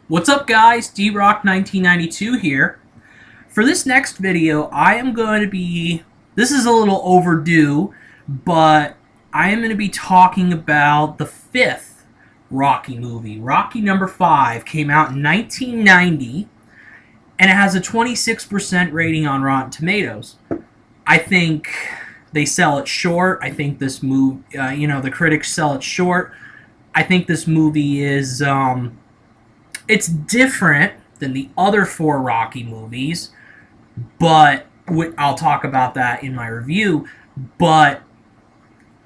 What's up guys, DRock1992 here. For this next video, I am going to be, this is a little overdue, but I am going to be talking about the fifth Rocky movie. Rocky number 5 came out in 1990, and it has a 26% rating on Rotten Tomatoes. I think they sell it short. I think this movie, the critics sell it short. I think this movie is, it's different than the other 4 Rocky movies, but I'll talk about that in my review. But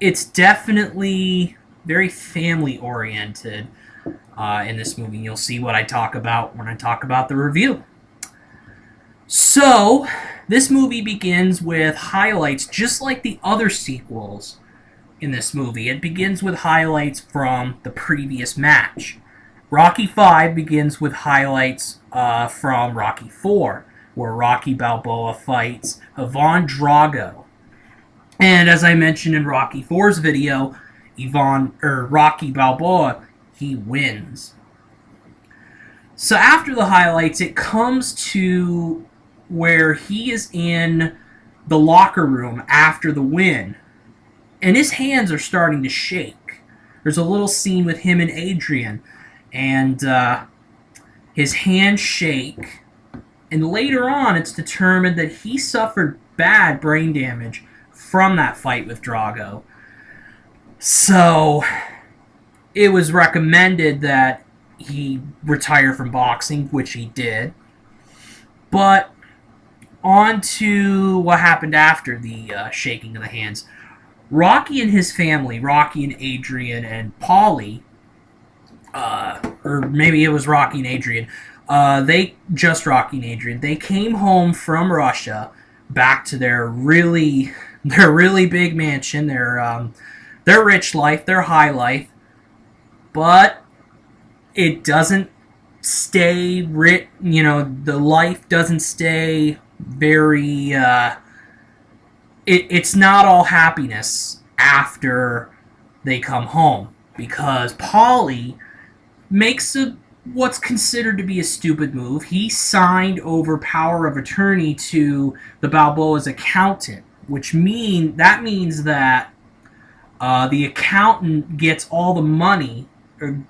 it's definitely very family oriented in this movie. You'll see what I talk about when I talk about the review. So, this movie begins with highlights just like the other sequels in this movie. It begins with highlights from the previous match. Rocky V begins with highlights from Rocky IV, where Rocky Balboa fights Ivan Drago. And as I mentioned in Rocky IV's video, Rocky Balboa, he wins. So after the highlights, it comes to where he is in the locker room after the win, and his hands are starting to shake. There's a little scene with him and Adrian, and his hands shake, and later on it's determined that he suffered bad brain damage from that fight with Drago. So it was recommended that he retire from boxing, which he did. But on to what happened after the shaking of the hands. Rocky and his family, Rocky and Adrian and Paulie, or maybe it was Rocky and Adrian. Rocky and Adrian. They came home from Russia back to their really big mansion, their rich life, their high life. But it doesn't stay rich. The life doesn't stay very. It's not all happiness after they come home, because Paulie makes what's considered to be a stupid move. He signed over power of attorney to the Balboa's accountant, which means that the accountant gets all the money, or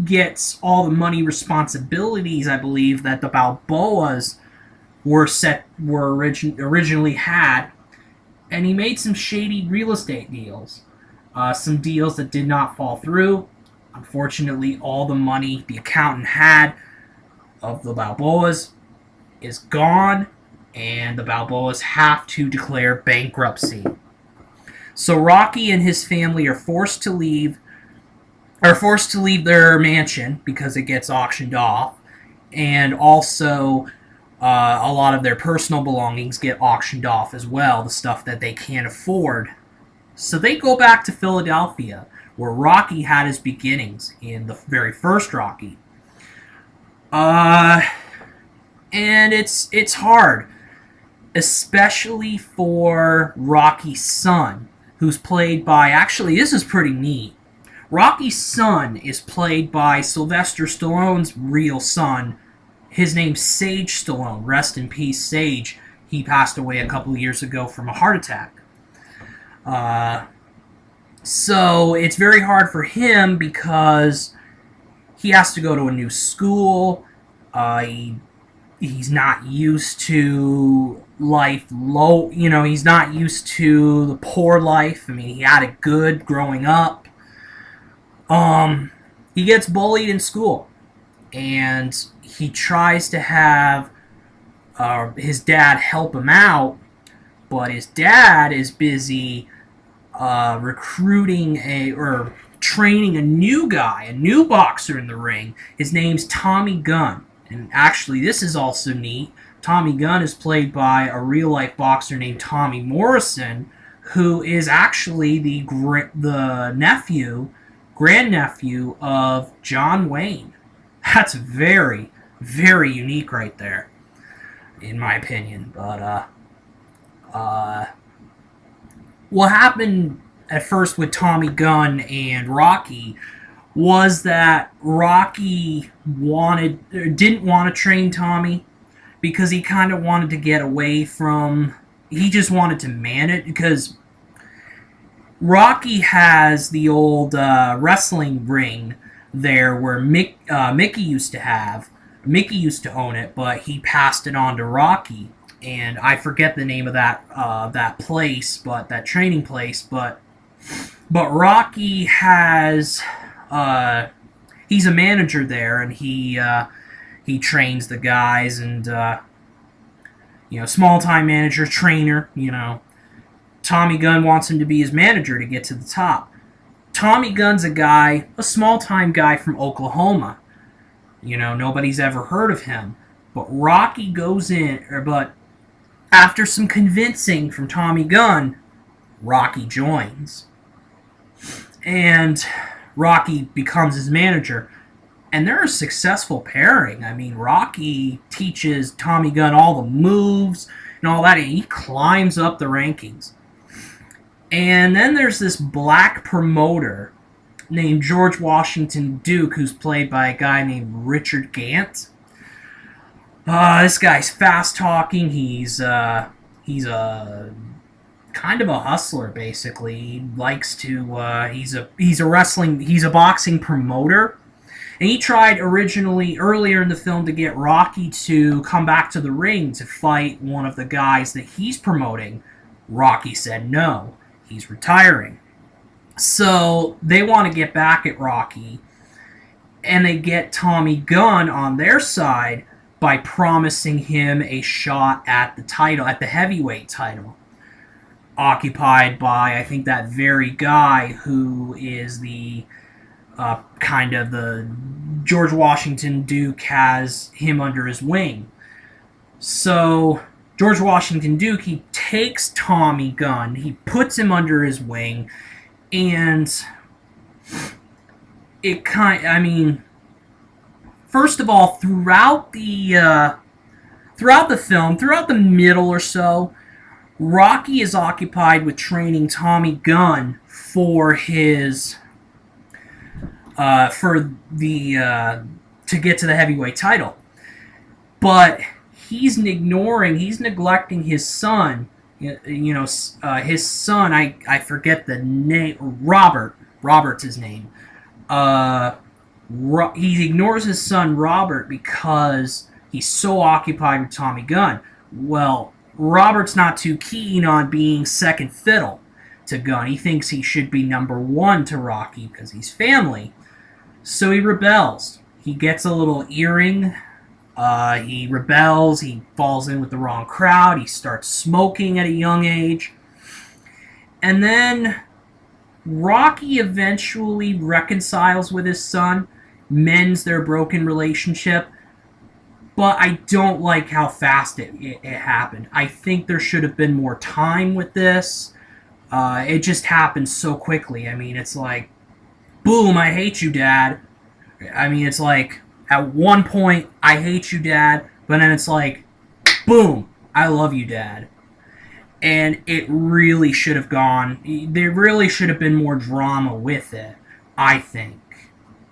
gets all the money responsibilities, I believe, that the Balboas originally had, and he made some shady real estate deals, some deals that did not fall through. Unfortunately, all the money the accountant had of the Balboas is gone, and the Balboas have to declare bankruptcy. So Rocky and his family are forced to leave their mansion because it gets auctioned off, and also a lot of their personal belongings get auctioned off as well, the stuff that they can't afford. So they go back to Philadelphia, where Rocky had his beginnings in the very first Rocky. And it's hard, especially for Rocky's son, who's played by, actually this is pretty neat. Rocky's son is played by Sylvester Stallone's real son. His name's Sage Stallone. Rest in peace, Sage. He passed away a couple of years ago from a heart attack. So it's very hard for him because he has to go to a new school. He's not used to life low. He's not used to the poor life. I mean, he had it good growing up. He gets bullied in school, and he tries to have his dad help him out, but his dad is busy training a new guy, a new boxer in the ring. His name's Tommy Gunn, and actually this is also neat. Tommy Gunn is played by a real-life boxer named Tommy Morrison, who is actually the grandnephew of John Wayne. That's very, very unique right there, in my opinion. But what happened at first with Tommy Gunn and Rocky was that Rocky wanted or didn't want to train Tommy because he kind of wanted to get away from. He just wanted to man it because Rocky has the old wrestling ring there where Mickey used to have. Mickey used to own it, but he passed it on to Rocky, and I forget the name of that place, but that training place. But Rocky has he's a manager there, and he trains the guys, and small time manager trainer. Tommy Gunn wants him to be his manager to get to the top. Tommy Gunn's a small time guy from Oklahoma. Nobody's ever heard of him. But Rocky goes in, but after some convincing from Tommy Gunn, Rocky joins. And Rocky becomes his manager. And they're a successful pairing. I mean, Rocky teaches Tommy Gunn all the moves and all that, and he climbs up the rankings. And then there's this black promoter named George Washington Duke, who's played by a guy named Richard Gant. This guy's fast talking. He's a kind of a hustler, basically. He likes to. He's a boxing promoter, and he tried earlier in the film to get Rocky to come back to the ring to fight one of the guys that he's promoting. Rocky said no. He's retiring. So they want to get back at Rocky, and they get Tommy Gunn on their side by promising him a shot at the title, at the heavyweight title, occupied by, I think, that very guy who is the kind of the George Washington Duke has him under his wing. So George Washington Duke, he takes Tommy Gunn, he puts him under his wing, and first of all, throughout the film, throughout the middle or so, Rocky is occupied with training Tommy Gunn for his to get to the heavyweight title, but he's neglecting his son. His son. I forget the name. Robert's his name. He ignores his son Robert because he's so occupied with Tommy Gunn. Well, Robert's not too keen on being second fiddle to Gunn. He thinks he should be number one to Rocky because he's family. So he rebels. He gets a little earring. He rebels. He falls in with the wrong crowd. He starts smoking at a young age. And then Rocky eventually reconciles with his son, mends their broken relationship. But I don't like how fast it happened. I think there should have been more time with this. It just happened so quickly. I mean, it's like, boom, I hate you, Dad. I mean, it's like, at one point, I hate you, Dad. But then it's like, boom, I love you, Dad. And it really should have gone. There really should have been more drama with it, I think.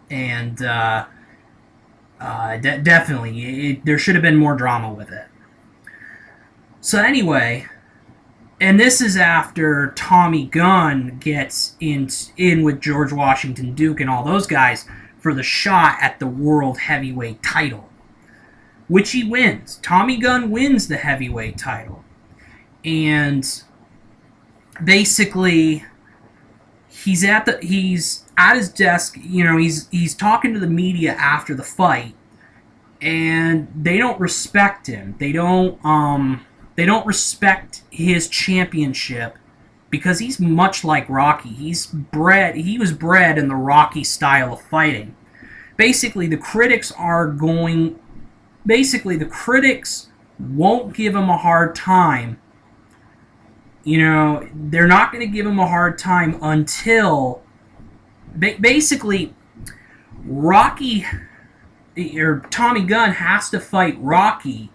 And definitely, there should have been more drama with it. So anyway, and this is after Tommy Gunn gets in with George Washington Duke and all those guys for the shot at the world heavyweight title, which he wins. Tommy Gunn wins the heavyweight title. And basically, he's at his desk, he's talking to the media after the fight, and they don't respect him. They don't respect his championship because he's much like Rocky. He was bred in the Rocky style of fighting. Basically, the critics won't give him a hard time. They're not going to give him a hard time until basically Rocky or Tommy Gunn has to fight Rocky,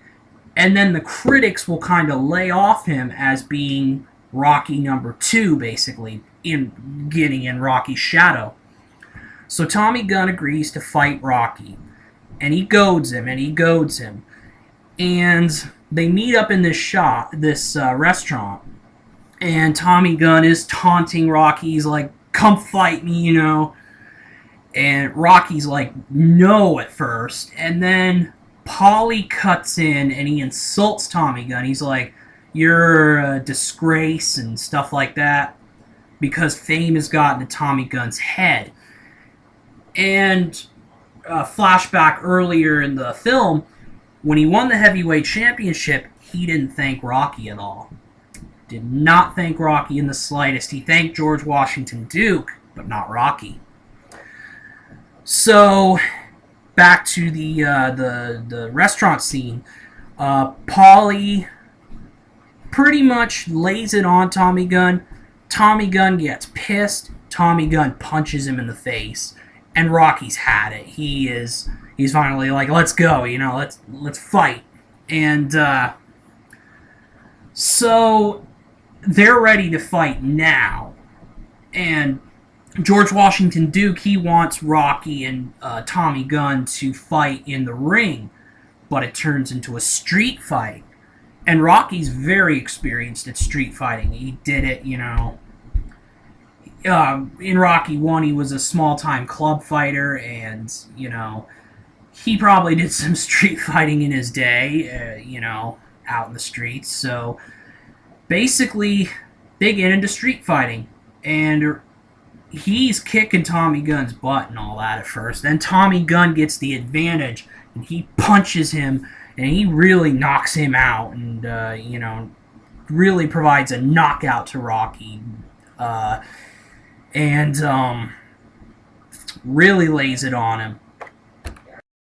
and then the critics will kind of lay off him as being Rocky number 2, basically, in getting in Rocky's shadow. So Tommy Gunn agrees to fight Rocky, and he goads him, and he goads him, and they meet up in this restaurant, and Tommy Gunn is taunting Rocky. He's like, "Come fight me," you know. And Rocky's like, "No," at first, and then Paulie cuts in and he insults Tommy Gunn. He's like, "You're a disgrace," and stuff like that, because fame has gotten to Tommy Gunn's head. And flashback earlier in the film, when he won the heavyweight championship, he didn't thank Rocky at all. Did not thank Rocky in the slightest. He thanked George Washington Duke, but not Rocky. So, back to the restaurant scene. Paulie pretty much lays it on Tommy Gunn. Tommy Gunn gets pissed. Tommy Gunn punches him in the face, and Rocky's had it. He's finally like, "Let's go, you know, let's fight." And so they're ready to fight now. And George Washington Duke, he wants Rocky and Tommy Gunn to fight in the ring, but it turns into a street fight. And Rocky's very experienced at street fighting. He did it, you know. In Rocky 1, he was a small-time club fighter, and, you know, he probably did some street fighting in his day, you know, out in the streets. So, basically, they get into street fighting, and he's kicking Tommy Gunn's butt and all that at first. Then Tommy Gunn gets the advantage, and he punches him, and he really knocks him out, and, you know, really provides a knockout to Rocky. And really lays it on him.